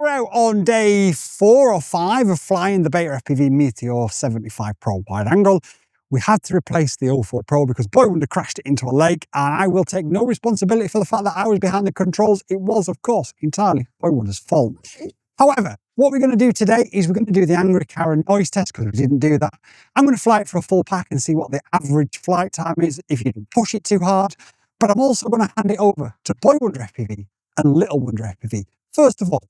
We're out on day 4 or 5 of flying the Beta FPV Meteor 75 Pro wide angle. We had to replace the 04 Pro because Boy Wonder crashed it into a lake, and I will take no responsibility for the fact that I was behind the controls. It was, of course, entirely Boy Wonder's fault. However, what we're going to do today is we're going to do the Angry Karen noise test because we didn't do that. I'm going to fly it for a full pack and see what the average flight time is if you didn't push it too hard. But I'm also going to hand it over to Boy Wonder FPV and Little Wonder FPV. First of all,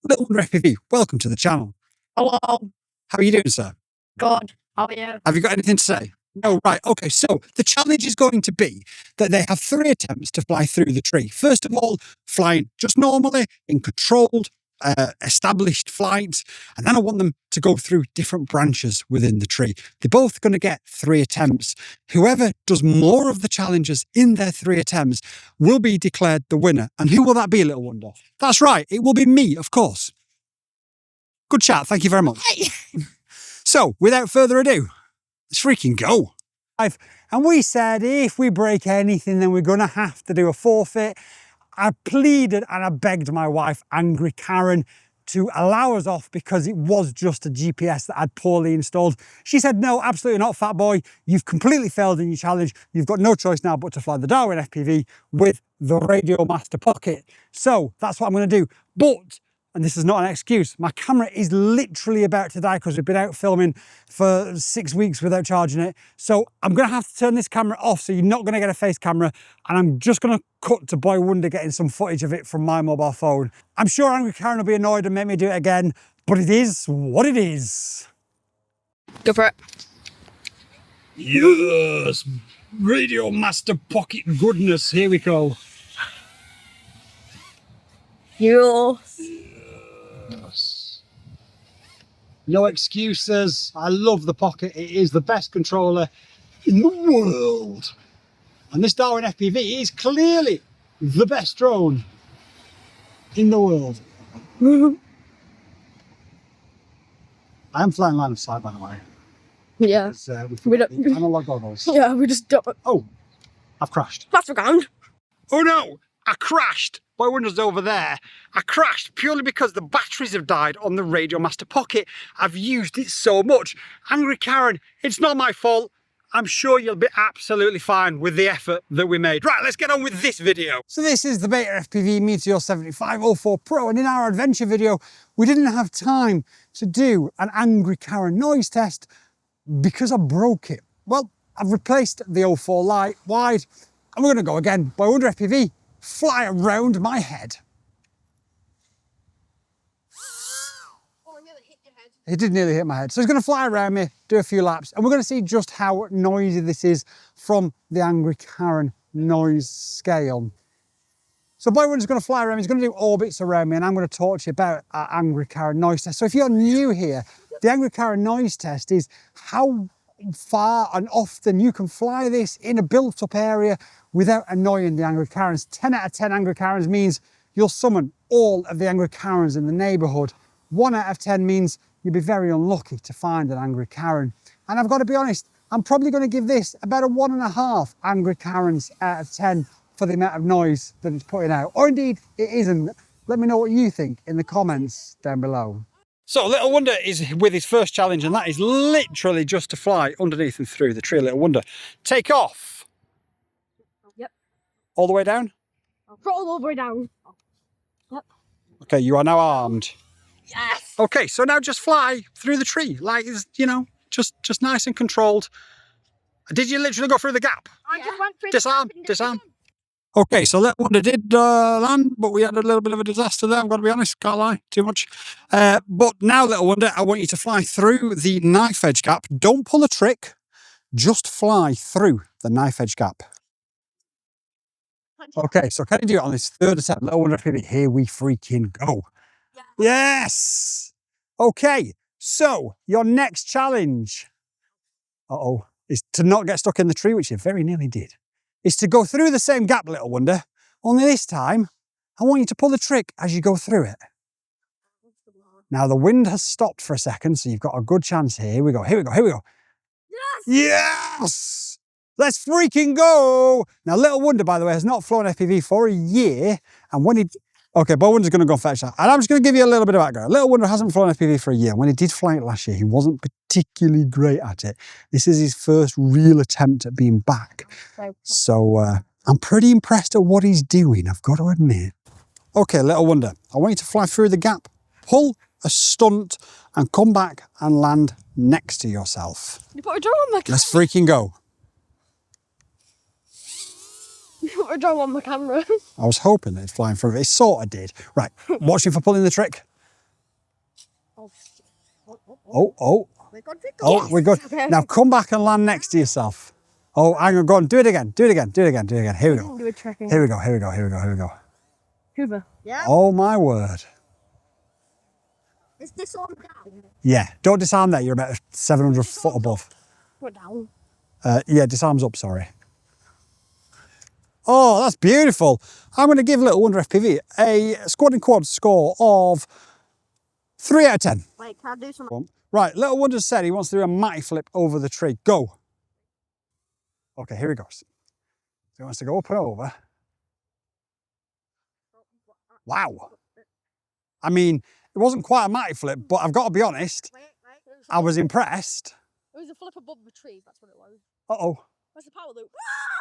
Little Wonder FPV, welcome to the channel. Hello. How are you doing, sir? Good. How are you? Have you got anything to say? No, right. Okay, so the challenge is going to be that they have 3 attempts to fly through the tree. First of all, flying just normally in controlled, established flights, and then I want them to go through different branches within the tree. They're both going to get 3 attempts. Whoever does more of the challenges in their 3 attempts will be declared the winner. And who will that be, Little Wonder? That's right, it will be me, of course. Good chat, thank you very much. So, without further ado, let's freaking go. And we said if we break anything, then we're going to have to do a forfeit. I pleaded and I begged my wife, Angry Karen, to allow us off because it was just a GPS that I'd poorly installed. She said, no, absolutely not, fat boy. You've completely failed in your challenge. You've got no choice now but to fly the Darwin FPV with the Radio Master Pocket. So that's what I'm going to do. But, and this is not an excuse, my camera is literally about to die because we've been out filming for 6 weeks without charging it. So I'm going to have to turn this camera off, so you're not going to get a face camera, and I'm just going to cut to Boy Wonder getting some footage of it from my mobile phone. I'm sure Angry Karen will be annoyed and make me do it again, but it is what it is. Go for it. Yes, Radio Master Pocket goodness, here we go. Yes. No excuses. I love the Pocket. It is the best controller in the world. And this Darwin FPV is clearly the best drone in the world. I am flying line of sight, by the way. Yeah. We don't. Analog goggles. Yeah, we just don't. Oh, I've crashed. That's the ground. Oh no, I crashed. Boy Wonder's over there. I crashed purely because the batteries have died on the Radio Master Pocket. I've used it so much. Angry Karen, it's not my fault. I'm sure you'll be absolutely fine with the effort that we made. Right, let's get on with this video. So this is the Beta FPV Meteor 75 04 Pro, and in our adventure video, we didn't have time to do an Angry Karen noise test because I broke it. Well, I've replaced the 04 Lite wide, and we're gonna go again. Boy Wonder FPV, fly around my head. Oh, I nearly hit your head. It did nearly hit my head. So he's going to fly around me, do a few laps, and we're going to see just how noisy this is from the Angry Karen noise scale. So Boy Wonder's going to fly around, he's going to do orbits around me, and I'm going to talk to you about our Angry Karen noise test. So if you're new here, the Angry Karen noise test is how far and often you can fly this in a built-up area without annoying the Angry Karens. 10 out of 10 Angry Karens means you'll summon all of the Angry Karens in the neighbourhood. 1 out of 10 means you'll be very unlucky to find an Angry Karen. And I've got to be honest, I'm probably going to give this about a 1.5 Angry Karens out of 10 for the amount of noise that it's putting out. Or indeed, it isn't. Let me know what you think in the comments down below. So Little Wonder is with his first challenge, and that is literally just to fly underneath and through the tree. Little Wonder, take off. Yep. All the way down? Throttle all the way down. Yep. Okay, you are now armed. Yes. Okay, so now just fly through the tree, like, you know, just nice and controlled. Did you literally go through the gap? I just went through Disarm, the gap and disarm. Okay, so Little Wonder did land, but we had a little bit of a disaster there, I've got to be honest, can't lie, too much. But now, Little Wonder, I want you to fly through the knife edge gap. Don't pull a trick, just fly through the knife edge gap. Okay, so can you do it on this 3rd attempt? Little Wonder FPV, here we freaking go. Yeah. Yes! Okay, so your next challenge, is to not get stuck in the tree, which you very nearly did. Is to go through the same gap, Little Wonder, only this time, I want you to pull the trick as you go through it. Now the wind has stopped for a second, so you've got a good chance here. Here we go, here we go, here we go. Yes! Yes! Let's freaking go! Now Little Wonder, by the way, has not flown FPV for a year, and when he Okay, Boy Wonder's going to go fetch that. And I'm just going to give you a little bit of background. Little Wonder hasn't flown FPV for a year. When he did fly it last year, he wasn't particularly great at it. This is his first real attempt at being back. So I'm pretty impressed at what he's doing, I've got to admit. Okay, Little Wonder, I want you to fly through the gap, pull a stunt, and come back and land next to yourself. You put a drone on my camera. Let's freaking go. You put a drone on my camera. I was hoping that it'd fly in front of it. It sort of did. Right, watch him for pulling the trick. Oh, Oh, we're good. we're good. Now come back and land next to yourself. Oh, hang on, go on, do it again, do it again, do it again, do it again. Here we go. Do a trick. Here we go, here we go, here we go, here we go. Hoover. Yeah. Oh my word. Is this on down? Yeah, don't disarm there, you're about 700 foot above. We're down. Yeah, disarm's up, sorry. Oh, that's beautiful. I'm going to give Little Wonder FPV a squad and quad score of 3 out of 10. Wait, can I do something? Right, Little Wonder said he wants to do a matty flip over the tree. Go. Okay, here he goes. So he wants to go up and over. Wow. I mean, it wasn't quite a matty flip, but I've got to be honest, Wait. I was impressed. It was a flip above the tree, that's what it was. Uh-oh. Where's the power loop?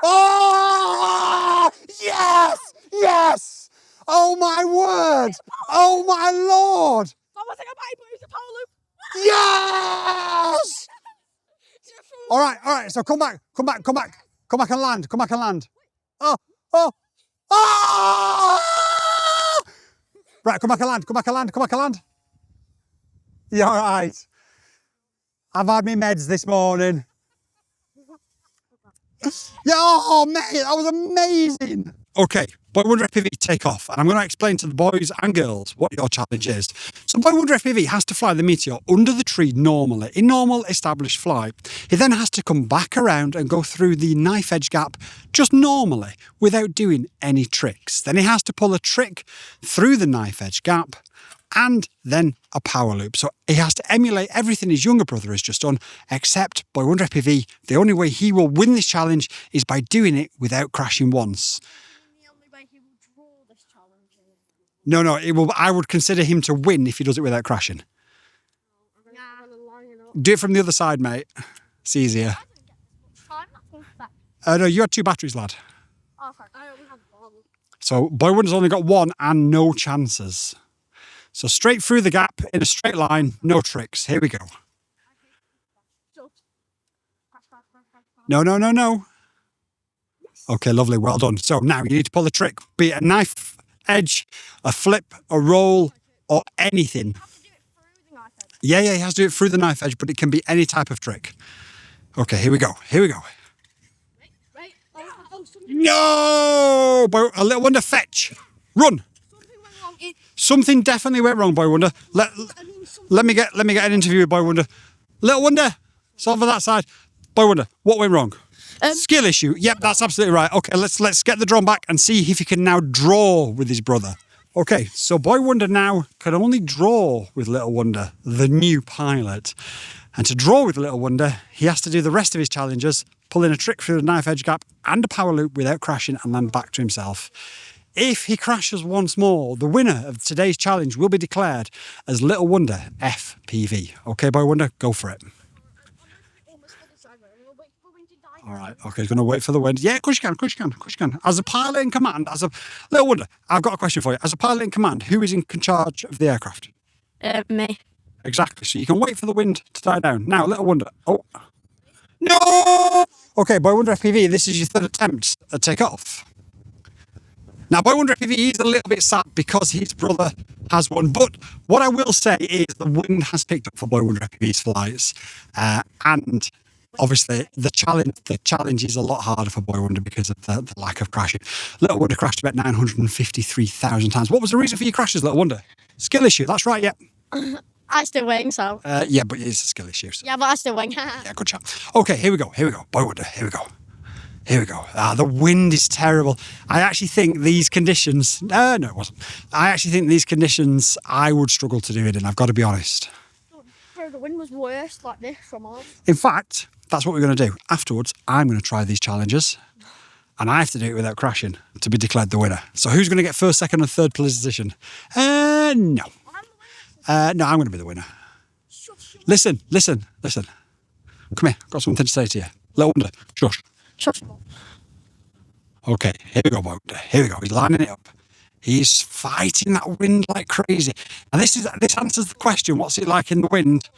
Oh! Yes! Yes! Oh my word! Oh my lord! I wasn't about it, but it was a power loop. Yes! All right. So come back and land. Oh! Right, come back and land. Yeah, all right. I've had my meds this morning. Yeah, oh mate, that was amazing. Okay, Boy Wonder FPV take off, and I'm going to explain to the boys and girls what your challenge is. So Boy Wonder FPV has to fly the Meteor under the tree normally, in normal established flight. He then has to come back around and go through the knife edge gap just normally, without doing any tricks. Then he has to pull a trick through the knife edge gap, and then a power loop. So he has to emulate everything his younger brother has just done, except Boy Wonder FPV, the only way he will win this challenge is by doing it without crashing once. The only way he will draw this challenge is... No, it will. I would consider him to win if he does it without crashing. Do it from the other side, mate. It's easier. No, you had 2 batteries, lad. Oh, fuck. I only have one. So Boy Wonder's only got 1 and no chances. So straight through the gap in a straight line, no tricks. Here we go. No. Okay, lovely, well done. So now you need to pull the trick, be it a knife edge, a flip, a roll, or anything. Yeah, he has to do it through the knife edge, but it can be any type of trick. Okay, here we go. Right. No! A Little Wonder fetch. Run. Something definitely went wrong, Boy Wonder. Let me get an interview with Boy Wonder. Little Wonder, it's over that side. Boy Wonder, what went wrong? Skill issue. Yep, that's absolutely right. Okay, let's get the drone back and see if he can now draw with his brother. Okay, so Boy Wonder now can only draw with Little Wonder, the new pilot. And to draw with Little Wonder, he has to do the rest of his challenges, pull in a trick through the knife edge gap and a power loop without crashing and land back to himself. If he crashes once more, the winner of today's challenge will be declared as Little Wonder FPV. Okay, Boy Wonder, go for it. All right, okay, he's going to wait for the wind. Yeah, of course you can. As a pilot in command, Little Wonder, I've got a question for you. As a pilot in command, who is in charge of the aircraft? Me. Exactly, so you can wait for the wind to die down. Now, Little Wonder, oh. No! Okay, Boy Wonder FPV, this is your 3rd attempt at takeoff. Now, Boy Wonder FPV is a little bit sad because his brother has won, but what I will say is the wind has picked up for Boy Wonder FPV's flights, and obviously the challenge is a lot harder for Boy Wonder because of the lack of crashing. Little Wonder crashed about 953,000 times. What was the reason for your crashes, Little Wonder? Skill issue, that's right, yeah. I still wing, so... Yeah, but it's a skill issue. So. Yeah, but I still wing. Yeah, good job. Okay, here we go. Boy Wonder, here we go. The wind is terrible. I actually think these conditions... No, it wasn't. I actually think these conditions I would struggle to do it in, I've got to be honest. The wind was worse like this from ours. In fact, that's what we're going to do. Afterwards, I'm going to try these challenges. And I have to do it without crashing to be declared the winner. So who's going to get first, second and third position? No. No, I'm going to be the winner. Listen. Come here, I've got something to say to you. Little Wonder, shush. Shush. Okay, here we go, boy. Here we go. He's lining it up. He's fighting that wind like crazy. And this answers the question, what's it like in the wind?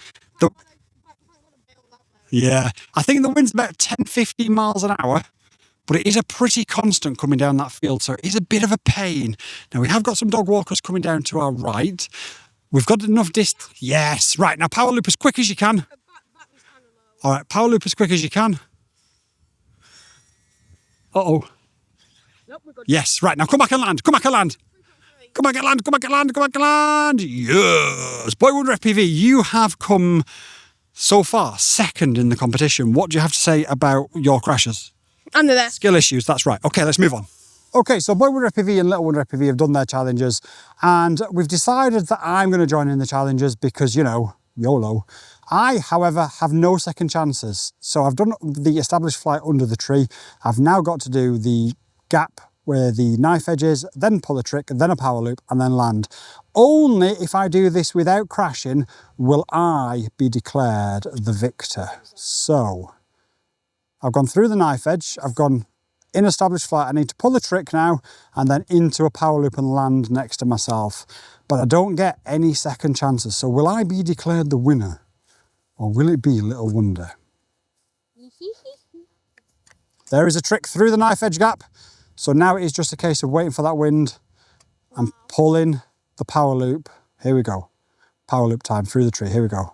Yeah, I think the wind's about 10, 15 miles an hour, but it is a pretty constant coming down that field, so it is a bit of a pain. Now, we have got some dog walkers coming down to our right. We've got enough distance. Yes, right. Now, power loop as quick as you can. All right, power loop as quick as you can. Uh-oh. Nope, we're good. Yes, right. Now, come back and land. Come back and land. Come back and land. Come back and land. Come back and land. Yes. Boy Wonder FPV, you have come so far second in the competition. What do you have to say about your crashes? Under there. Skill issues, that's right. Okay, let's move on. Okay, so Boy Wonder FPV and Little Wonder FPV have done their challenges, and we've decided that I'm going to join in the challenges because, you know, YOLO. I, however, have no second chances. So I've done the established flight under the tree. I've now got to do the gap where the knife edge is, then pull a trick, then a power loop, and then land. Only if I do this without crashing will I be declared the victor. So I've gone through the knife edge, I've gone in established flight, I need to pull a trick now, and then into a power loop and land next to myself. But I don't get any second chances. So will I be declared the winner? Or will it be Little Wonder? There is a trick through the knife edge gap. So now it is just a case of waiting for that wind and pulling the power loop. Here we go. Power loop time through the tree. Here we go.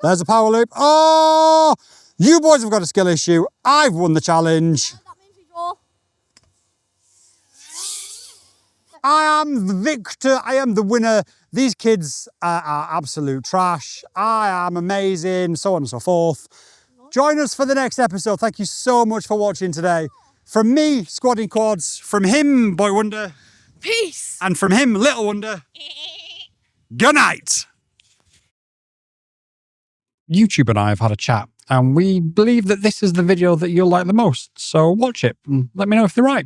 There's a power loop. Oh, you boys have got a skill issue. I've won the challenge. I am the victor. I am the winner. These kids are absolute trash. I am amazing, so on and so forth. Join us for the next episode. Thank you so much for watching today. From me, Squadding Quads. From him, Boy Wonder. Peace. And from him, Little Wonder. Good night. YouTube and I have had a chat, and we believe that this is the video that you'll like the most. So watch it and let me know if they're right.